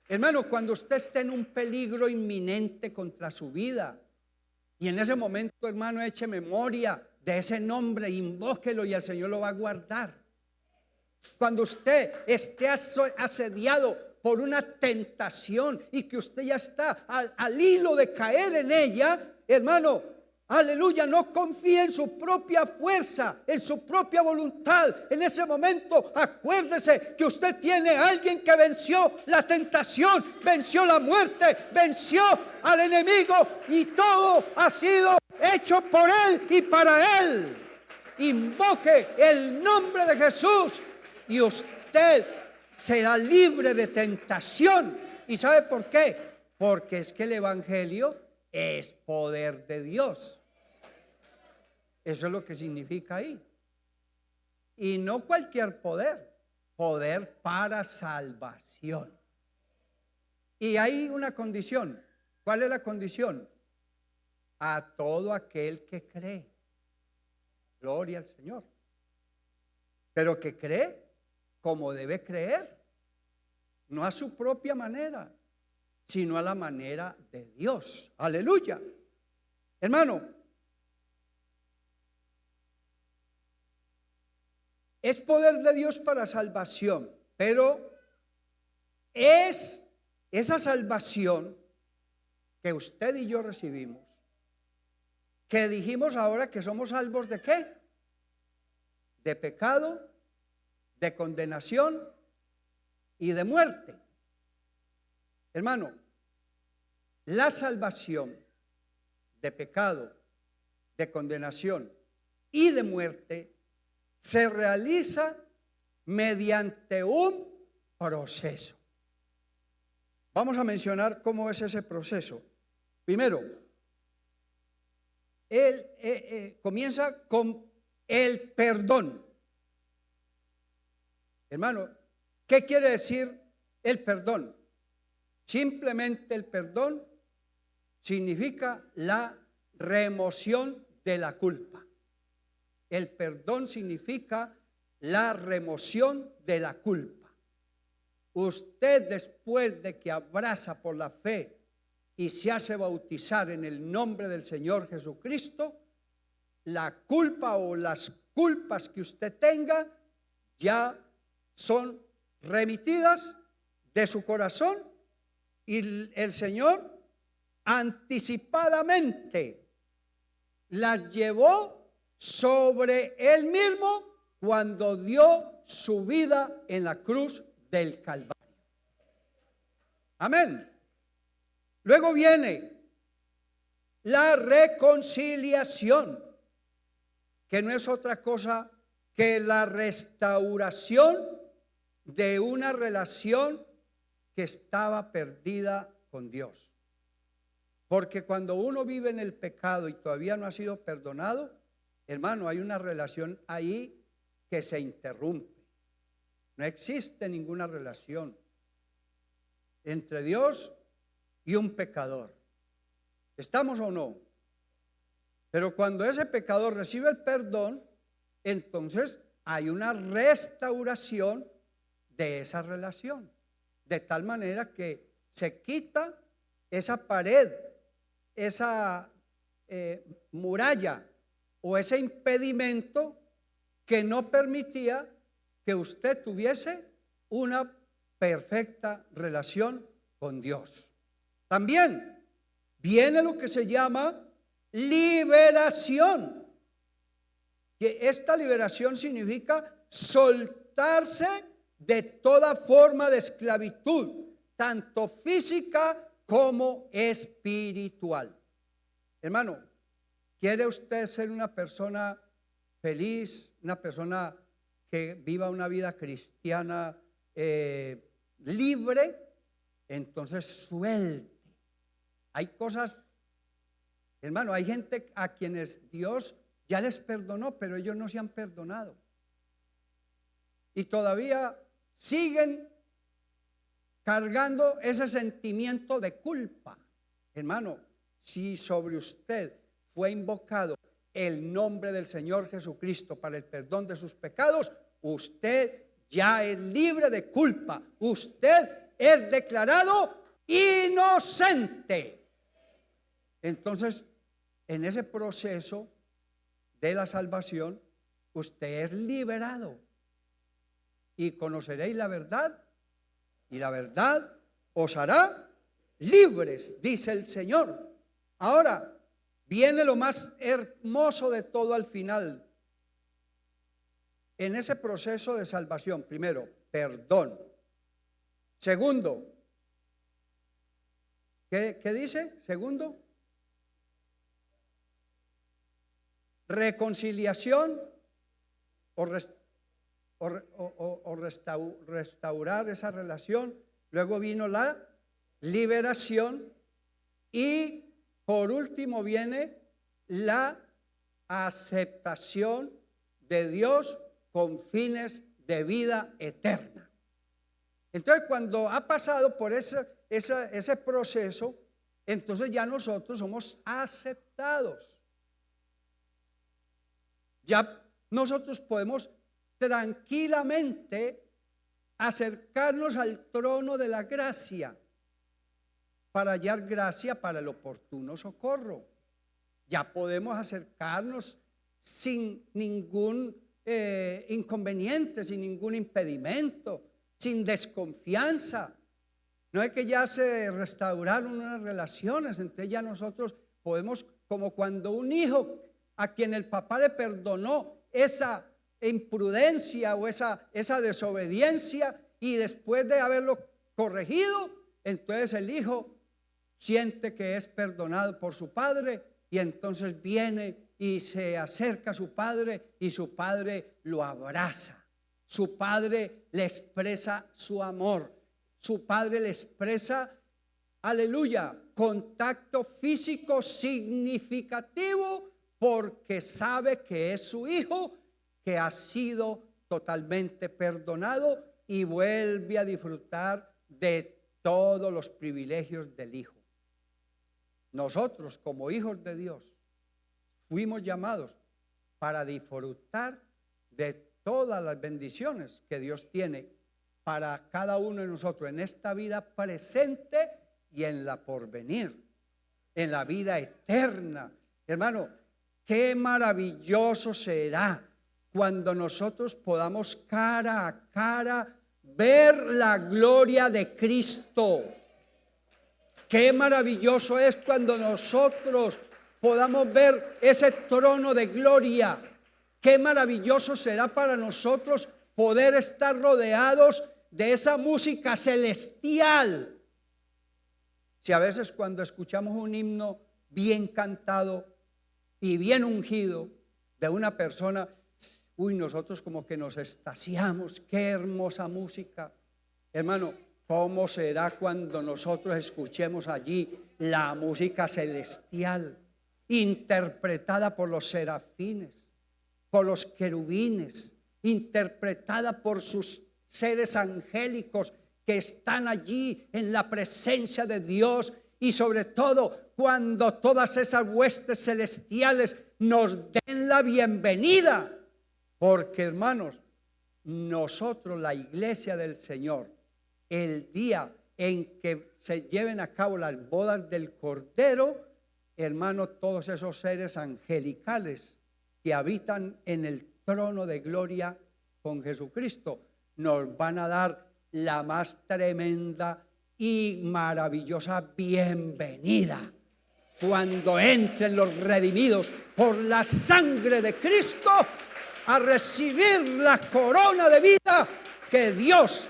Hermano, cuando usted esté en un peligro inminente contra su vida, y en ese momento, hermano, eche memoria de ese nombre, invóquelo y el Señor lo va a guardar. Cuando usted esté asediado por una tentación y que usted ya está al hilo de caer en ella, hermano, aleluya, no confíe en su propia fuerza, en su propia voluntad. En ese momento, acuérdese que usted tiene a alguien que venció la tentación, venció la muerte, venció al enemigo, y todo ha sido hecho por él y para él. Invoque el nombre de Jesús y usted será libre de tentación. ¿Y sabe por qué? Porque es que el evangelio es poder de Dios. Eso es lo que significa ahí. Y no cualquier poder, poder para salvación. Y hay una condición. ¿Cuál es la condición? A todo aquel que cree. Gloria al Señor. Pero que cree como debe creer, no a su propia manera, sino a la manera de Dios. Aleluya. Hermano, es poder de Dios para salvación, pero es esa salvación que usted y yo recibimos, que dijimos ahora que somos salvos ¿de qué? De pecado, de condenación y de muerte. Hermano, la salvación de pecado, de condenación y de muerte se realiza mediante un proceso. Vamos a mencionar cómo es ese proceso. Primero, él comienza con el perdón. Hermano, ¿qué quiere decir el perdón? Simplemente el perdón significa la remoción de la culpa. El perdón significa la remoción de la culpa. Usted, después de que abraza por la fe y se hace bautizar en el nombre del Señor Jesucristo, la culpa o las culpas que usted tenga ya son remitidas de su corazón, y el Señor anticipadamente las llevó sobre él mismo cuando dio su vida en la cruz del Calvario. Amén. Luego viene la reconciliación, que no es otra cosa que la restauración de una relación que estaba perdida con Dios. Porque cuando uno vive en el pecado y todavía no ha sido perdonado, hermano, hay una relación ahí que se interrumpe. No existe ninguna relación entre Dios y un pecador. ¿Estamos o no? Pero cuando ese pecador recibe el perdón, entonces hay una restauración de esa relación. De tal manera que se quita esa pared, esa muralla o ese impedimento que no permitía que usted tuviese una perfecta relación con Dios. También viene lo que se llama liberación. Que esta liberación significa soltarse de toda forma de esclavitud, tanto física como espiritual. Hermano, ¿quiere usted ser una persona feliz, una persona que viva una vida cristiana libre? Entonces suelte. Hay cosas, hermano, hay gente a quienes Dios ya les perdonó, pero ellos no se han perdonado. Y todavía siguen cargando ese sentimiento de culpa. Hermano, si sobre usted fue invocado el nombre del Señor Jesucristo para el perdón de sus pecados, usted ya es libre de culpa. Usted es declarado inocente. Entonces, en ese proceso de la salvación, usted es liberado. Y conoceréis la verdad, y la verdad os hará libres, dice el Señor. Ahora, viene lo más hermoso de todo al final. En ese proceso de salvación, primero, perdón. Segundo, ¿qué dice? Segundo, reconciliación o restaurar esa relación. Luego vino la liberación y por último viene la aceptación de Dios con fines de vida eterna. Entonces, cuando ha pasado por ese proceso, entonces ya nosotros somos aceptados. Ya nosotros podemos tranquilamente acercarnos al trono de la gracia para hallar gracia para el oportuno socorro. Ya podemos acercarnos sin ningún inconveniente, sin ningún impedimento, sin desconfianza. No es que ya se restauraron unas relaciones, entre ya nosotros podemos, como cuando un hijo a quien el papá le perdonó esa imprudencia o esa desobediencia, y después de haberlo corregido, entonces el hijo siente que es perdonado por su padre y entonces viene y se acerca a su padre y su padre lo abraza. Su padre le expresa su amor. Su padre le expresa, aleluya, contacto físico significativo porque sabe que es su hijo que ha sido totalmente perdonado y vuelve a disfrutar de todos los privilegios del hijo. Nosotros, como hijos de Dios, fuimos llamados para disfrutar de todas las bendiciones que Dios tiene para cada uno de nosotros en esta vida presente y en la porvenir, en la vida eterna. Hermano, qué maravilloso será cuando nosotros podamos cara a cara ver la gloria de Cristo. Qué maravilloso es cuando nosotros podamos ver ese trono de gloria. Qué maravilloso será para nosotros poder estar rodeados de esa música celestial. Si a veces cuando escuchamos un himno bien cantado y bien ungido de una persona, nosotros como que nos extasiamos, qué hermosa música. Hermano, ¿cómo será cuando nosotros escuchemos allí la música celestial, interpretada por los serafines, por los querubines, interpretada por sus seres angélicos que están allí en la presencia de Dios? Y sobre todo cuando todas esas huestes celestiales nos den la bienvenida. Porque, hermanos, nosotros, la iglesia del Señor, el día en que se lleven a cabo las bodas del Cordero, hermano, todos esos seres angelicales que habitan en el trono de gloria con Jesucristo nos van a dar la más tremenda y maravillosa bienvenida cuando entren los redimidos por la sangre de Cristo a recibir la corona de vida que Dios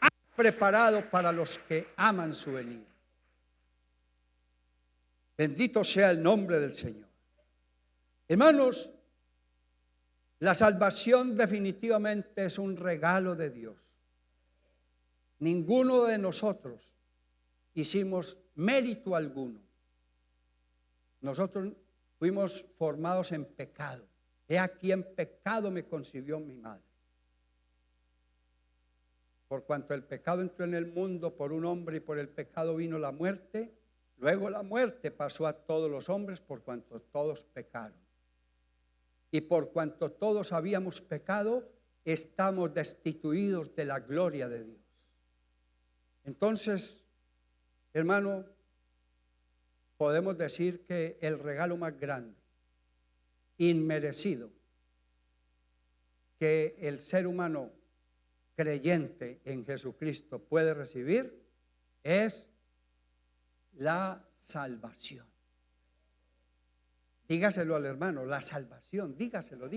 ha preparado para los que aman su venida. Bendito sea el nombre del Señor. Hermanos, la salvación definitivamente es un regalo de Dios. Ninguno de nosotros hicimos mérito alguno. Nosotros fuimos formados en pecado. He aquí en pecado me concibió mi madre. Por cuanto el pecado entró en el mundo por un hombre y por el pecado vino la muerte, luego la muerte pasó a todos los hombres por cuanto todos pecaron. Y por cuanto todos habíamos pecado, estamos destituidos de la gloria de Dios. Entonces, hermano, podemos decir que el regalo más grande, inmerecido, que el ser humano creyente en Jesucristo puede recibir es la salvación. Dígaselo al hermano, la salvación, dígaselo.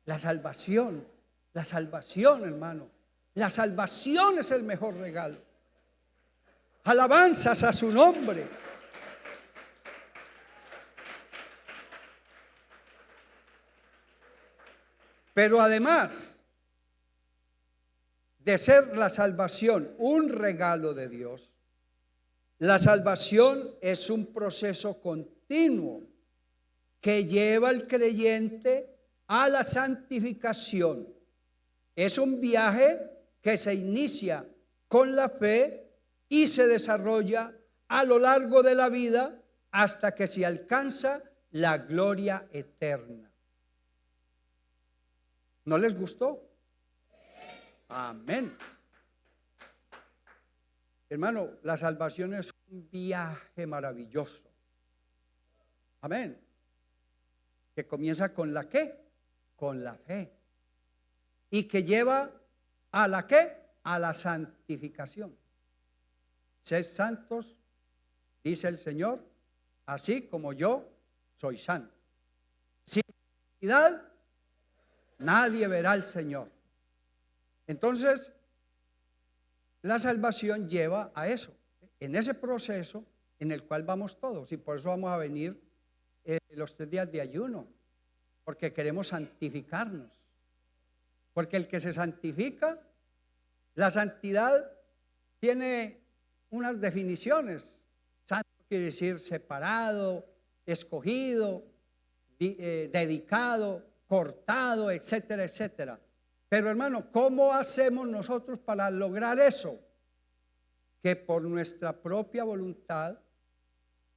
La salvación, hermano. La salvación es el mejor regalo. Alabanzas a su nombre. Pero además de ser la salvación un regalo de Dios, la salvación es un proceso continuo que lleva al creyente a la santificación. Es un viaje que se inicia con la fe y se desarrolla a lo largo de la vida hasta que se alcanza la gloria eterna. ¿No les gustó? Amén. Hermano, la salvación es un viaje maravilloso. Amén. Que comienza con la ¿qué? Con la fe. Y que lleva a la ¿qué? A la santificación. Sed santos, dice el Señor, así como yo soy santo. Sin santidad nadie verá al Señor. Entonces, la salvación lleva a eso, en ese proceso en el cual vamos todos. Y por eso vamos a venir los 3 días de ayuno, porque queremos santificarnos. Porque el que se santifica, la santidad tiene unas definiciones. Santo quiere decir separado, escogido, dedicado, cortado, etcétera, etcétera. Pero hermano, ¿cómo hacemos nosotros para lograr eso? Que por nuestra propia voluntad,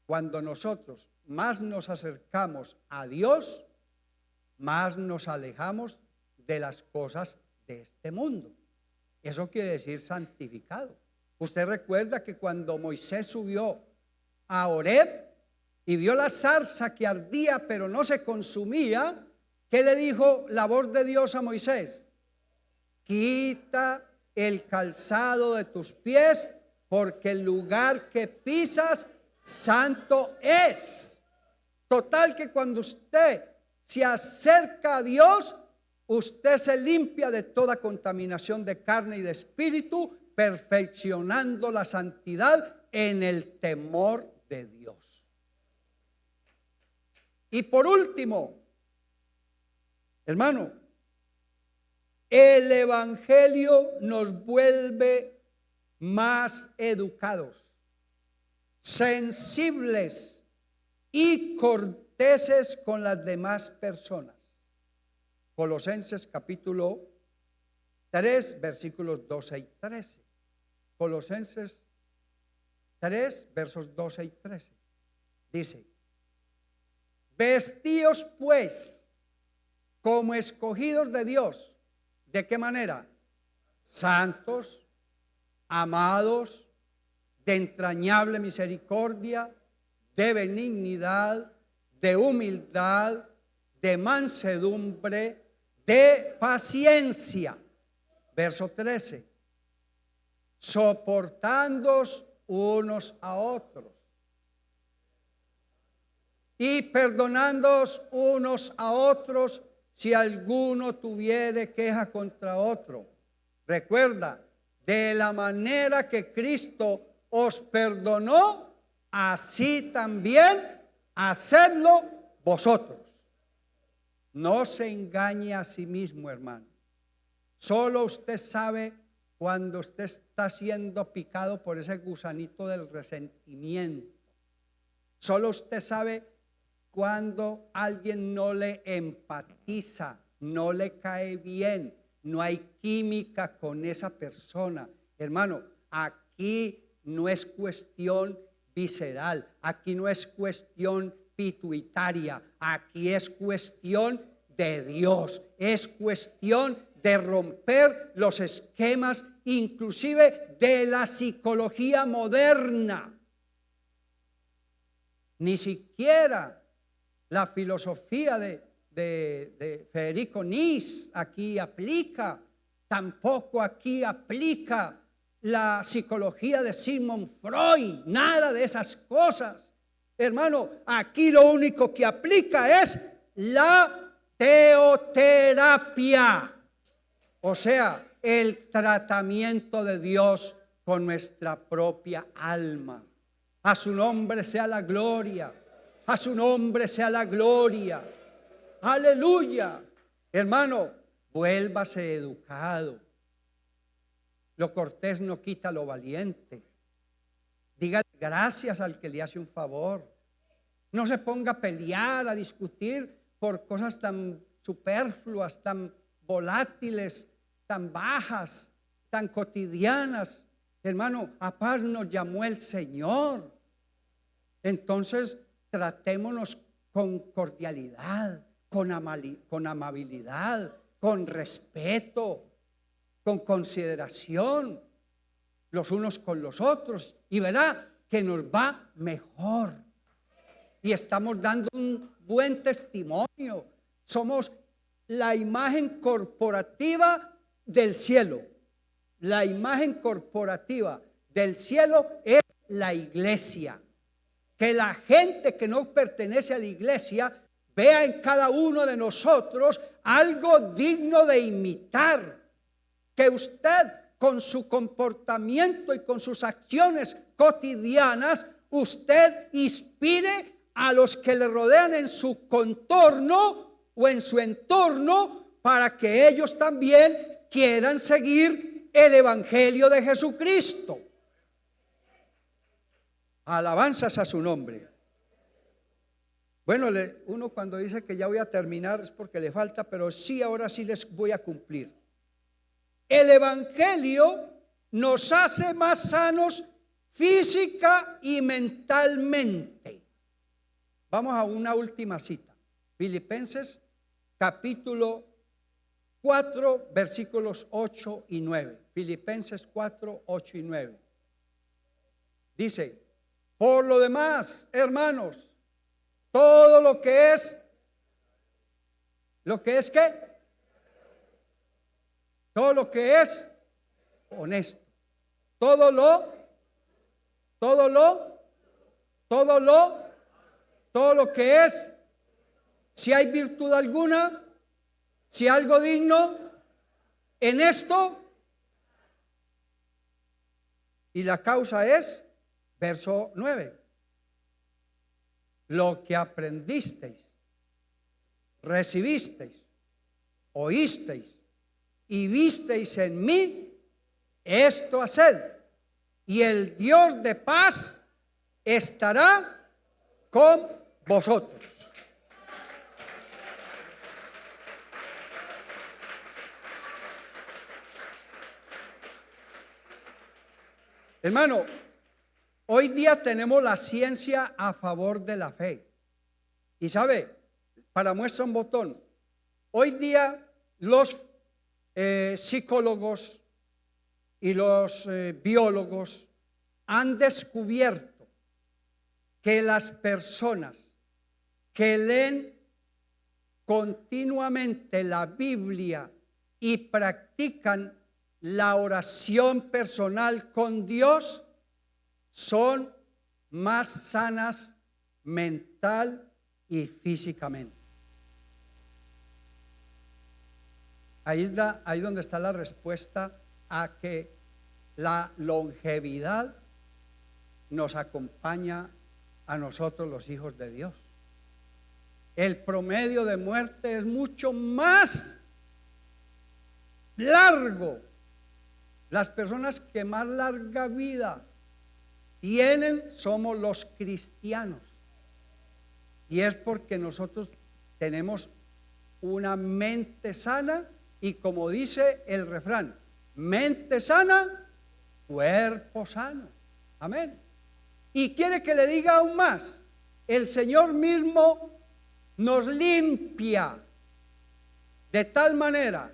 cuando nosotros más nos acercamos a Dios, más nos alejamos de las cosas de este mundo. Eso quiere decir santificado. Usted recuerda que cuando Moisés subió a Horeb y vio la zarza que ardía pero no se consumía, ¿qué le dijo la voz de Dios a Moisés? Quita el calzado de tus pies, porque el lugar que pisas santo es. Total que cuando usted se acerca a Dios, usted se limpia de toda contaminación de carne y de espíritu, perfeccionando la santidad en el temor de Dios. Y por último, hermano, el Evangelio nos vuelve más educados, sensibles y corteses con las demás personas. Colosenses capítulo 3, versículos 12 y 13. Colosenses 3, versos 12 y 13. Dice: vestíos pues como escogidos de Dios. ¿De qué manera? Santos, amados, de entrañable misericordia, de benignidad, de humildad, de mansedumbre, de paciencia. Verso 13. Soportándoos unos a otros y perdonándoos unos a otros si alguno tuviere queja contra otro. Recuerda, de la manera que Cristo os perdonó, así también hacedlo vosotros. No se engañe a sí mismo, hermano. Solo usted sabe cuando usted está siendo picado por ese gusanito del resentimiento. Solo usted sabe cuando alguien no le empatiza, no le cae bien, no hay química con esa persona. Hermano, aquí no es cuestión visceral, aquí no es cuestión pituitaria, aquí es cuestión de Dios, es cuestión de romper los esquemas, inclusive de la psicología moderna. Ni siquiera la filosofía de Federico Nietzsche aquí aplica, tampoco aquí aplica la psicología de Sigmund Freud, nada de esas cosas. Hermano, aquí lo único que aplica es la teoterapia, o sea, el tratamiento de Dios con nuestra propia alma. A su nombre sea la gloria. A su nombre sea la gloria. Aleluya. Hermano, vuélvase educado. Lo cortés no quita lo valiente. Diga gracias al que le hace un favor. No se ponga a pelear, a discutir por cosas tan superfluas, tan volátiles, tan bajas, tan cotidianas. Hermano, a paz nos llamó el Señor. Entonces, tratémonos con cordialidad, con amabilidad, con respeto, con consideración, los unos con los otros, y verá que nos va mejor. Y estamos dando un buen testimonio. Somos la imagen corporativa del cielo. La imagen corporativa del cielo es la iglesia. Que la gente que no pertenece a la iglesia vea en cada uno de nosotros algo digno de imitar. Que usted con su comportamiento y con sus acciones cotidianas, usted inspire a los que le rodean en su contorno o en su entorno para que ellos también quieran seguir el evangelio de Jesucristo. Alabanzas a su nombre. Bueno, uno cuando dice que ya voy a terminar es porque le falta, pero sí, ahora sí les voy a cumplir. El evangelio nos hace más sanos física y mentalmente. Vamos a una última cita. Filipenses capítulo 4, versículos 8 y 9. Filipenses 4, 8 y 9. Dice: por lo demás, hermanos, todo lo que es ¿qué? Todo lo que es honesto, todo lo que es, si hay virtud alguna, si algo digno, en esto, y la causa es, verso 9, lo que aprendisteis recibisteis, oísteis y visteis en mí, esto haced, y el Dios de paz estará con vosotros. Hermano, hoy día tenemos la ciencia a favor de la fe. Y sabe, para muestra un botón, hoy día los psicólogos y los biólogos han descubierto que las personas que leen continuamente la Biblia y practican la oración personal con Dios son más sanas mental y físicamente. Ahí donde está la respuesta a que la longevidad nos acompaña a nosotros los hijos de Dios. El promedio de muerte es mucho más largo. Las personas que más larga vida tienen somos los cristianos. Y es porque nosotros tenemos una mente sana y, como dice el refrán, mente sana, cuerpo sano. Amén. Y quiere que le diga aún más, el Señor mismo nos limpia de tal manera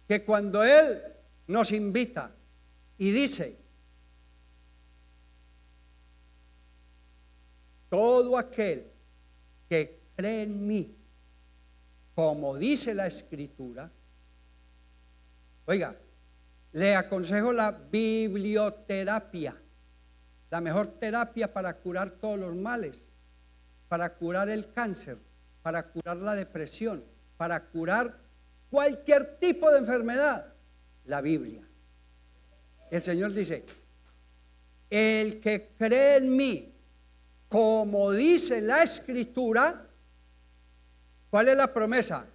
que cuando Él nos invita y dice, todo aquel que cree en mí, como dice la Escritura, oiga, le aconsejo la biblioterapia, la mejor terapia para curar todos los males, para curar el cáncer, para curar la depresión, para curar cualquier tipo de enfermedad, la Biblia. El Señor dice, el que cree en mí, como dice la Escritura, ¿cuál es la promesa?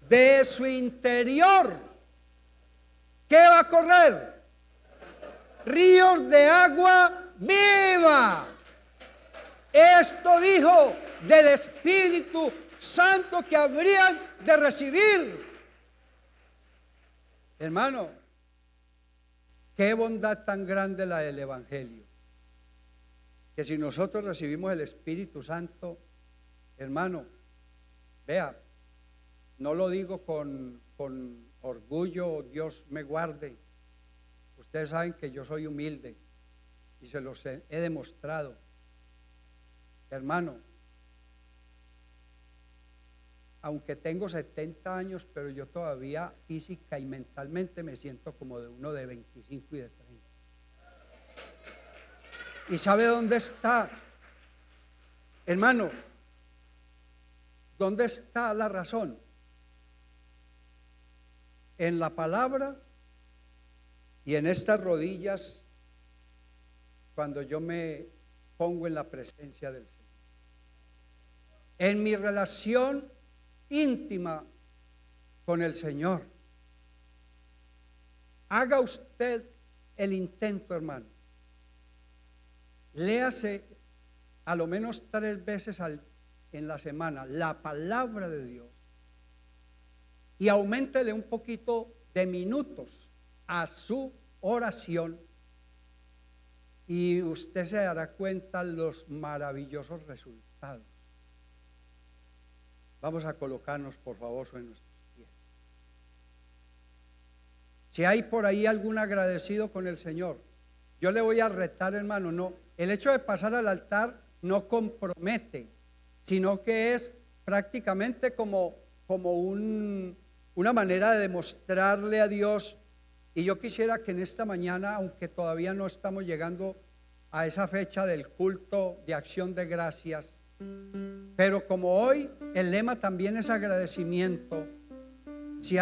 De su interior, ¿qué va a correr? Ríos de agua viva. Esto dijo del Espíritu Santo que habrían de recibir. Hermano, qué bondad tan grande la del Evangelio. Que si nosotros recibimos el Espíritu Santo, hermano, vea, no lo digo con orgullo, Dios me guarde. Ustedes saben que yo soy humilde y se los he demostrado. Hermano, aunque tengo 70 años, pero yo todavía física y mentalmente me siento como de uno de 25 y de 30. ¿Y sabe dónde está? Hermano, ¿dónde está la razón? En la palabra y en estas rodillas cuando yo me pongo en la presencia del Señor. En mi relación íntima con el Señor. Haga usted el intento, hermano. Léase a lo menos 3 veces en la semana la palabra de Dios y auméntele un poquito de minutos a su oración y usted se dará cuenta los maravillosos resultados. Vamos a colocarnos, por favor, sobre nuestros pies. Si hay por ahí algún agradecido con el Señor, yo le voy a retar, hermano, no. El hecho de pasar al altar no compromete, sino que es prácticamente como una manera de demostrarle a Dios. Y yo quisiera que en esta mañana, aunque todavía no estamos llegando a esa fecha del culto de acción de gracias, pero como hoy el lema también es agradecimiento, si hay